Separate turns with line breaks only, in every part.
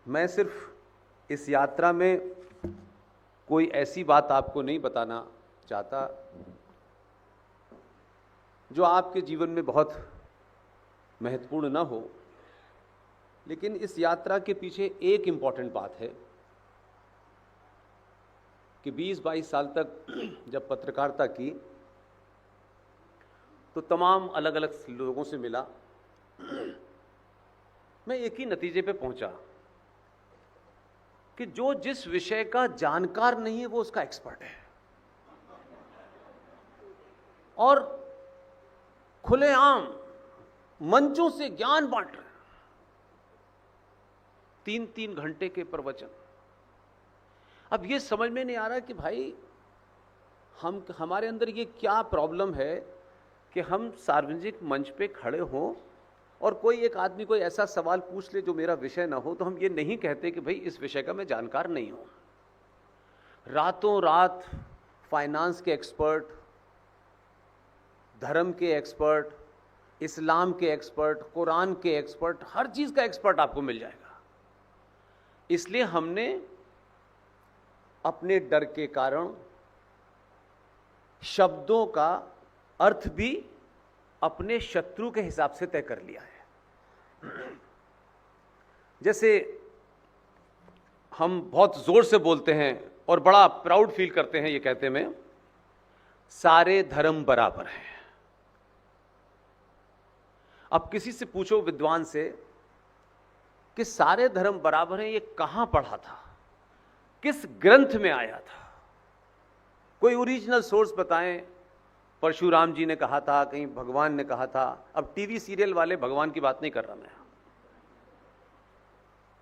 मैं सिर्फ इस यात्रा में कोई ऐसी बात आपको नहीं बताना चाहता जो आपके जीवन में बहुत महत्वपूर्ण ना हो, लेकिन इस यात्रा के पीछे एक इम्पॉर्टेंट बात है कि 20-22 साल तक जब पत्रकारिता की तो तमाम अलग अलग लोगों से मिला, मैं एक ही नतीजे पे पहुंचा कि जो जिस विषय का जानकार नहीं है वो उसका एक्सपर्ट है और खुलेआम मंचों से ज्ञान बांट रहे हैं। 3-3 घंटे के प्रवचन। अब ये समझ में नहीं आ रहा कि भाई हमारे अंदर ये क्या प्रॉब्लम है कि हम सार्वजनिक मंच पे खड़े हों और कोई एक आदमी कोई ऐसा सवाल पूछ ले जो मेरा विषय ना हो तो हम ये नहीं कहते कि भाई इस विषय का मैं जानकार नहीं हूं। रातों रात फाइनेंस के एक्सपर्ट, धर्म के एक्सपर्ट, इस्लाम के एक्सपर्ट, कुरान के एक्सपर्ट, हर चीज का एक्सपर्ट आपको मिल जाएगा। इसलिए हमने अपने डर के कारण शब्दों का अर्थ भी अपने शत्रु के हिसाब से तय कर लिया है। जैसे हम बहुत जोर से बोलते हैं और बड़ा प्राउड फील करते हैं ये कहते में सारे धर्म बराबर हैं। अब किसी से पूछो विद्वान से कि सारे धर्म बराबर हैं, ये कहां पढ़ा था, किस ग्रंथ में आया था, कोई ओरिजिनल सोर्स बताएं। परशुराम जी ने कहा था, कहीं भगवान ने कहा था। अब टीवी सीरियल वाले भगवान की बात नहीं कर रहा मैं।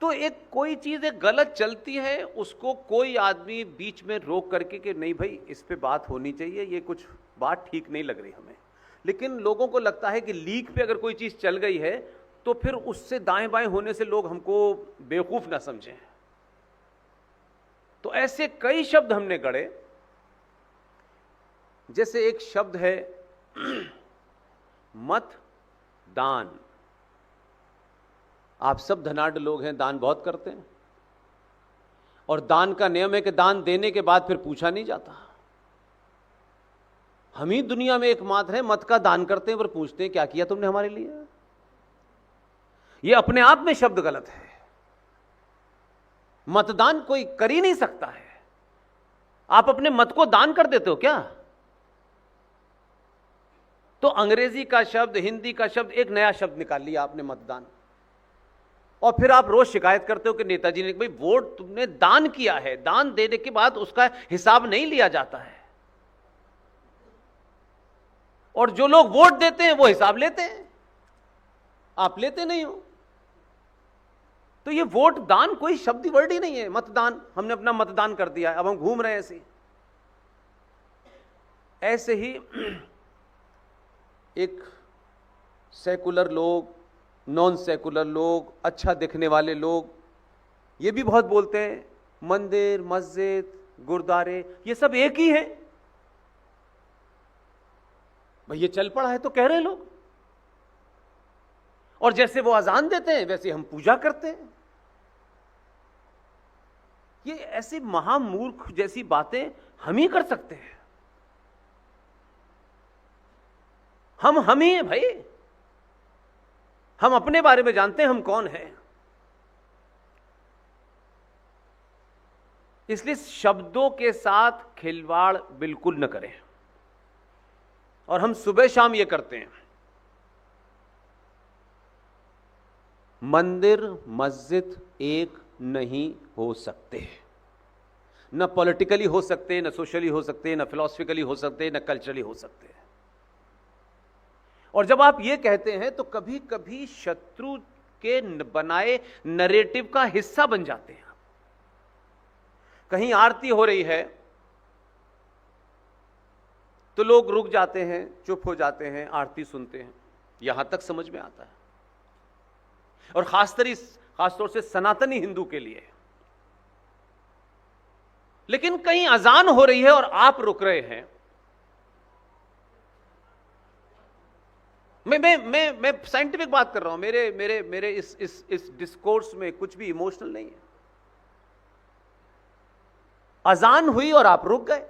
तो एक कोई चीज एक गलत चलती है, उसको कोई आदमी बीच में रोक करके कि नहीं भाई इस पे बात होनी चाहिए, ये कुछ बात ठीक नहीं लग रही हमें। लेकिन लोगों को लगता है कि लीक पे अगर कोई चीज चल गई है तो फिर उससे दाएं बाएं होने से लोग हमको बेवकूफ ना समझें। तो ऐसे कई शब्द हमने गढ़े। जैसे एक शब्द है मत दान। आप सब धनाढ्य लोग हैं, दान बहुत करते हैं और दान का नियम है कि दान देने के बाद फिर पूछा नहीं जाता। हम ही दुनिया में एकमात्र हैं मत का दान करते हैं पर पूछते हैं क्या किया तुमने हमारे लिए। यह अपने आप में शब्द गलत है। मतदान कोई कर ही नहीं सकता है। आप अपने मत को दान कर देते हो क्या? तो अंग्रेजी का शब्द, हिंदी का शब्द, एक नया शब्द निकाल लिया आपने, मतदान। और फिर आप रोज शिकायत करते हो कि नेताजी ने, भाई वोट तुमने दान किया है, दान देने के बाद उसका हिसाब नहीं लिया जाता है। और जो लोग वोट देते हैं वो हिसाब लेते हैं, आप लेते नहीं हो। तो ये वोट दान कोई शब्द वर्ड ही नहीं है। मतदान, हमने अपना मतदान कर दिया, अब हम घूम रहे हैं ऐसे ही एक सेकुलर लोग, नॉन सेकुलर लोग, अच्छा दिखने वाले लोग, ये भी बहुत बोलते हैं मंदिर, मस्जिद, गुरुद्वारे ये सब एक ही है। भाई ये चल पड़ा है तो कह रहे लोग। और जैसे वो अजान देते हैं वैसे हम पूजा करते हैं। ये ऐसी महामूर्ख जैसी बातें हम ही कर सकते हैं। हम ही हैं भाई। हम अपने बारे में जानते हैं हम कौन हैं। इसलिए शब्दों के साथ खिलवाड़ बिल्कुल न करें। और हम सुबह शाम ये करते हैं। मंदिर मस्जिद एक नहीं हो सकते, न पॉलिटिकली हो सकते, न सोशली हो सकते, न फिलॉसफिकली हो सकते, न कल्चरली हो सकते। और जब आप ये कहते हैं तो कभी कभी शत्रु के बनाए नरेटिव का हिस्सा बन जाते हैं। कहीं आरती हो रही है तो लोग रुक जाते हैं, चुप हो जाते हैं, आरती सुनते हैं, यहां तक समझ में आता है। और खासतौर से सनातनी हिंदू के लिए। लेकिन कहीं अजान हो रही है और आप रुक रहे हैं। मैं साइंटिफिक बात कर रहा हूं। मेरे मेरे मेरे इस डिस्कोर्स में कुछ भी इमोशनल नहीं है। अजान हुई और आप रुक गए,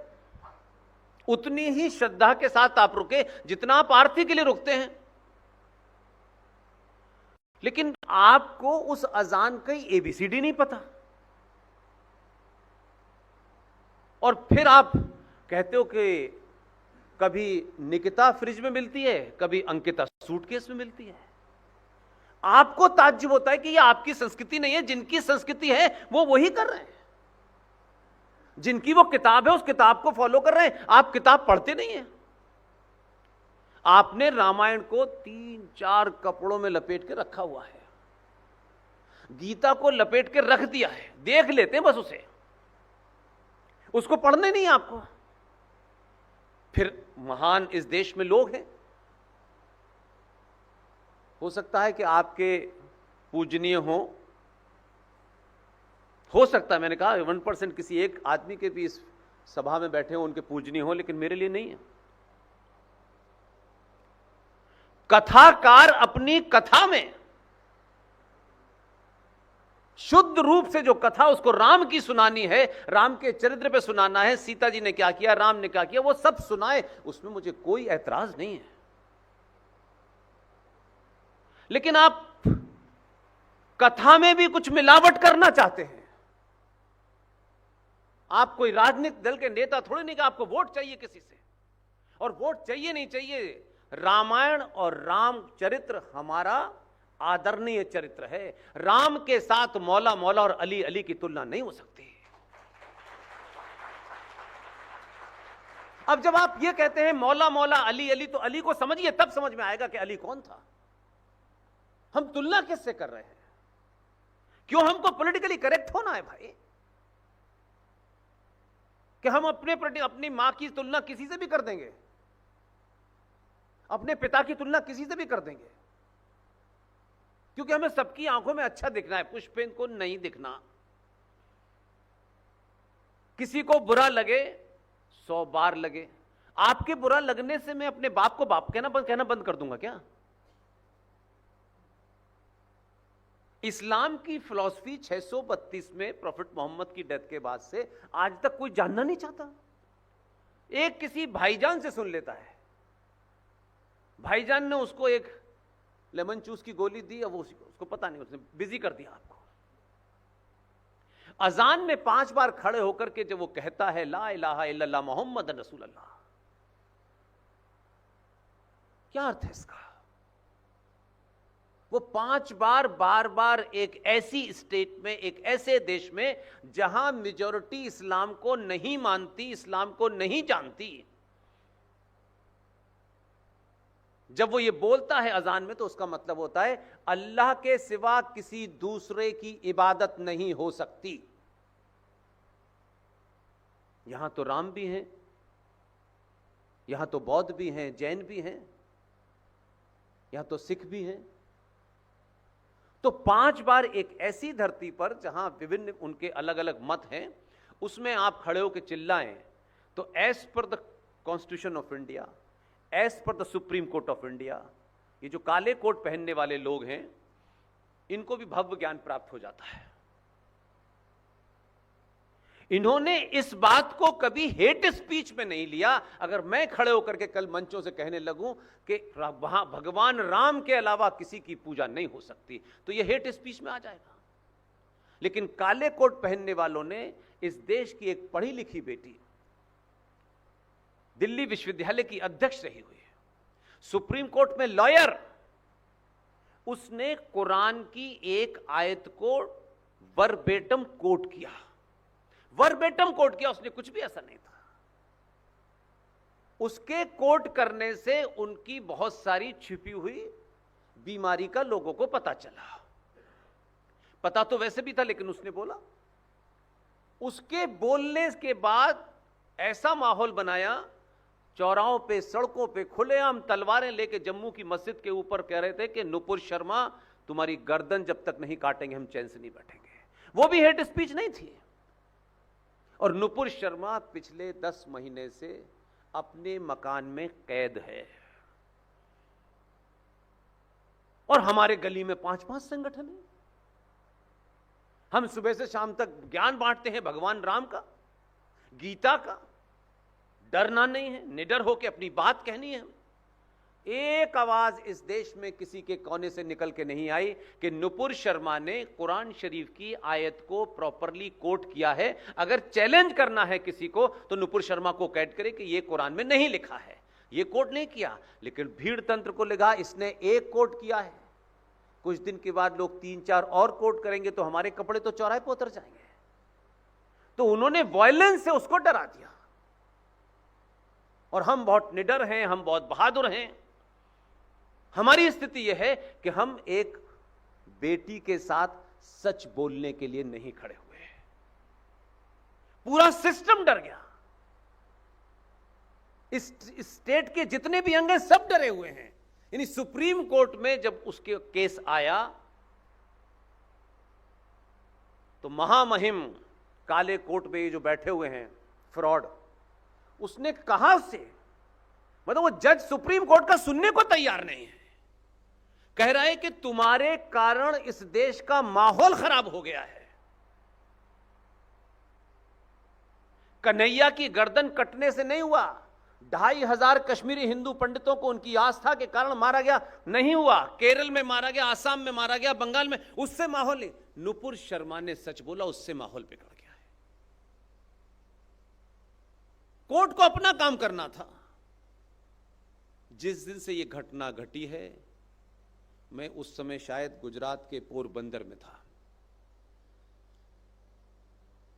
उतनी ही श्रद्धा के साथ आप रुके जितना आप आरती के लिए रुकते हैं। लेकिन आपको उस अजान की एबीसीडी नहीं पता, और फिर आप कहते हो कि कभी निकिता फ्रिज में मिलती है, कभी अंकिता सूटकेस में मिलती है। आपको ताज्जुब होता है कि यह आपकी संस्कृति नहीं है। जिनकी संस्कृति है वो वही कर रहे हैं, जिनकी वो किताब है उस किताब को फॉलो कर रहे हैं। आप किताब पढ़ते नहीं हैं। आपने रामायण को 3-4 कपड़ों में लपेट के रखा हुआ है, गीता को लपेट के रख दिया है, देख लेते हैं बस उसे, उसको पढ़ने नहीं आपको। फिर महान इस देश में लोग हैं, हो सकता है कि आपके पूजनीय हो सकता है, मैंने कहा 1% किसी एक आदमी के भी इस सभा में बैठे हो उनके पूजनीय हो, लेकिन मेरे लिए नहीं है। कथाकार अपनी कथा में शुद्ध रूप से जो कथा उसको राम की सुनानी है, राम के चरित्र पे सुनाना है, सीता जी ने क्या किया, राम ने क्या किया, वो सब सुनाए, उसमें मुझे कोई ऐतराज नहीं है। लेकिन आप कथा में भी कुछ मिलावट करना चाहते हैं। आप कोई राजनीतिक दल के नेता थोड़ी नहीं कि आपको वोट चाहिए किसी से, और वोट चाहिए नहीं चाहिए। रामायण और रामचरित्र हमारा आदरणीय चरित्र है। राम के साथ मौला मौला और अली अली की तुलना नहीं हो सकती। अब जब आप ये कहते हैं मौला मौला अली अली, तो अली को समझिए, तब समझ में आएगा कि अली कौन था। हम तुलना किससे कर रहे हैं? क्यों हमको पॉलिटिकली करेक्ट होना है भाई, कि हम अपनी मां की तुलना किसी से भी कर देंगे, अपने पिता की तुलना किसी से भी कर देंगे, क्योंकि हमें सबकी आंखों में अच्छा दिखना है, पुष्पेंद्र को नहीं दिखना। किसी को बुरा लगे 100 बार लगे। आपके बुरा लगने से मैं अपने बाप को बाप कहना बंद कर दूंगा क्या? इस्लाम की फिलॉसफी 632 में प्रॉफिट मोहम्मद की डेथ के बाद से आज तक कोई जानना नहीं चाहता। एक किसी भाईजान से सुन लेता है, भाईजान ने उसको एक लेमन जूस की गोली दी, अब वो उसको पता नहीं, उसने बिजी कर दिया आपको। अजान में 5 बार खड़े होकर के जब वो कहता है ला इलाहा इल्लल्लाह मोहम्मद रसूल अल्लाह, क्या अर्थ है इसका? वो 5 बार बार बार एक ऐसी स्टेट में, एक ऐसे देश में जहां मेजॉरिटी इस्लाम को नहीं मानती, इस्लाम को नहीं जानती, जब वो ये बोलता है अजान में, तो उसका मतलब होता है अल्लाह के सिवा किसी दूसरे की इबादत नहीं हो सकती। यहां तो राम भी हैं, यहां तो बौद्ध भी हैं, जैन भी हैं, यहां तो सिख भी हैं। तो 5 बार एक ऐसी धरती पर जहां विभिन्न उनके अलग अलग मत हैं, उसमें आप खड़े होकर चिल्लाएं, तो as per the constitution of India, as per the Supreme Court of India, ये जो काले कोट पहनने वाले लोग हैं, इनको भी भव्य ज्ञान प्राप्त हो जाता है। इन्होंने इस बात को कभी हेट स्पीच में नहीं लिया। अगर मैं खड़े होकर के कल मंचों से कहने लगूं कि वहां भगवान राम के अलावा किसी की पूजा नहीं हो सकती, तो यह हेट स्पीच में आ जाएगा। लेकिन काले कोट पहनने वालों ने इस देश की एक पढ़ी लिखी बेटी, दिल्ली विश्वविद्यालय की अध्यक्ष रही हुई है, सुप्रीम कोर्ट में लॉयर, उसने कुरान की एक आयत को वर्बेटम कोट किया, वर्बेटम कोट किया, उसने कुछ भी ऐसा नहीं था। उसके कोट करने से उनकी बहुत सारी छिपी हुई बीमारी का लोगों को पता चला। पता तो वैसे भी था, लेकिन उसने बोला। उसके बोलने के बाद ऐसा माहौल बनाया, चौराहों पे, सड़कों पे खुलेआम तलवारें लेके जम्मू की मस्जिद के ऊपर कह रहे थे कि नुपुर शर्मा तुम्हारी गर्दन जब तक नहीं काटेंगे हम चैन से नहीं बैठेंगे। वो भी हेट स्पीच नहीं थी। और नुपुर शर्मा पिछले 10 महीने से अपने मकान में कैद है। और हमारे गली में 5-5 संगठन हैं। हम सुबह से शाम तक ज्ञान बांटते हैं भगवान राम का, गीता का। डरना नहीं है, निडर होकर अपनी बात कहनी है। एक आवाज इस देश में किसी के कोने से निकल के नहीं आई कि नुपुर शर्मा ने कुरान शरीफ की आयत को प्रॉपरली कोट किया है। अगर चैलेंज करना है किसी को तो नुपुर शर्मा को कैद करे कि यह कुरान में नहीं लिखा है, यह कोट नहीं किया। लेकिन भीड़ तंत्र को लगा इसने एक कोट किया है, कुछ दिन के बाद लोग 3-4 और कोट करेंगे तो हमारे कपड़े तो चौराहे पर उतर जाएंगे। तो उन्होंने वायलेंस से उसको डरा दिया। और हम बहुत निडर हैं, हम बहुत बहादुर हैं। हमारी स्थिति यह है कि हम एक बेटी के साथ सच बोलने के लिए नहीं खड़े हुए हैं। पूरा सिस्टम डर गया। इस स्टेट के जितने भी अंग हैं सब डरे हुए हैं। यानी सुप्रीम कोर्ट में जब उसके केस आया तो महामहिम काले कोट में ये जो बैठे हुए हैं फ्रॉड, उसने कहां से, मतलब वो जज सुप्रीम कोर्ट का सुनने को तैयार नहीं है। कह रहा है कि तुम्हारे कारण इस देश का माहौल खराब हो गया है। कन्हैया की गर्दन कटने से नहीं हुआ, 2500 कश्मीरी हिंदू पंडितों को उनकी आस्था के कारण मारा गया नहीं हुआ। केरल में मारा गया, आसाम में मारा गया, बंगाल में, उससे माहौल नहीं। नुपुर शर्मा ने सच बोला, उससे माहौल बिगड़ गया है। कोर्ट को अपना काम करना था। जिस दिन से यह घटना घटी है, मैं उस समय शायद गुजरात के पोरबंदर में था।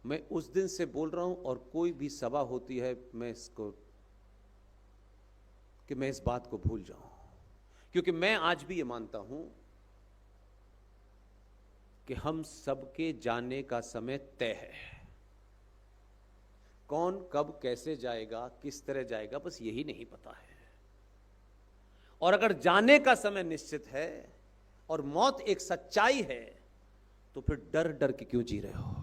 मैं उस दिन से बोल रहा हूं, और कोई भी सभा होती है मैं इस बात को भूल जाऊं, क्योंकि मैं आज भी ये मानता हूं कि हम सबके जाने का समय तय है। कौन कब कैसे जाएगा, किस तरह जाएगा, बस यही नहीं पता है। और अगर जाने का समय निश्चित है और मौत एक सच्चाई है, तो फिर डर डर के क्यों जी रहे हो?